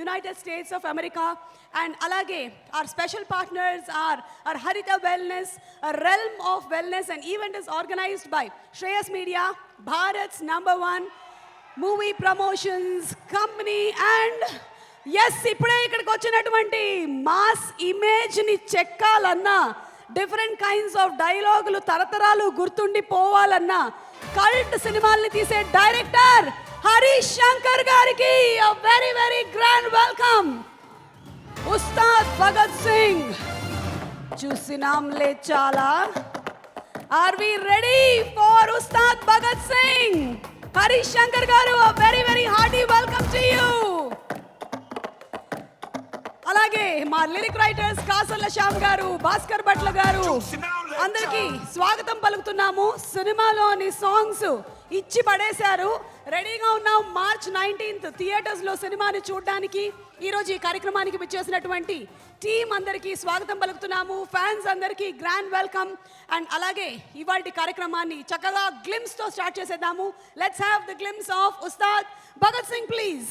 United States of America. And alage, our special partners are Harita Wellness, a realm of wellness, and event is organized by Shreyas Media, Bharat's #1 movie promotions company, and yes, ఇప్పుడే ఇక్కడికి వచ్చినటువంటి mass ఇమేజ్ని చెక్కాలన్నా, different kinds of డైలాగులు తరతరాలు గుర్తుండి పోవాలన్నా cult సినిమాల్ని తీసే డైరెక్టర్ హరీష్ శంకర్ గారికి a very very grand welcome. Ustaad Bhagat Singh చూసినాంలే చాలా. Are we ready for Ustaad Bhagat Singh? Harish Shankar గారు, a very very hearty welcome to you. అలాగే మా లిరిక్ రైటర్స్ కాసల్ల శ్యామ్ గారు, భాస్కర్ భట్ల గారు, అందరికీ స్వాగతం పలుకుతున్నాము. సినిమాలోని సాంగ్స్ ఇచ్చి పడేశారు. రెడీగా ఉన్నాం మార్చ్ 19th థియేటర్స్లో సినిమాని చూడడానికి. ఈరోజు ఈ కార్యక్రమానికి విచ్చేసినటువంటి టీం అందరికీ స్వాగతం పలుకుతున్నాము. ఫ్యాన్స్ అందరికీ గ్రాండ్ వెల్కమ్. అండ్ అలాగే ఇవాల్టి కార్యక్రమాన్ని చక్కగా గ్లిమ్స్తో స్టార్ట్ చేసేద్దాము. Let's have the glimpse of Ustaad Bhagat Singh please.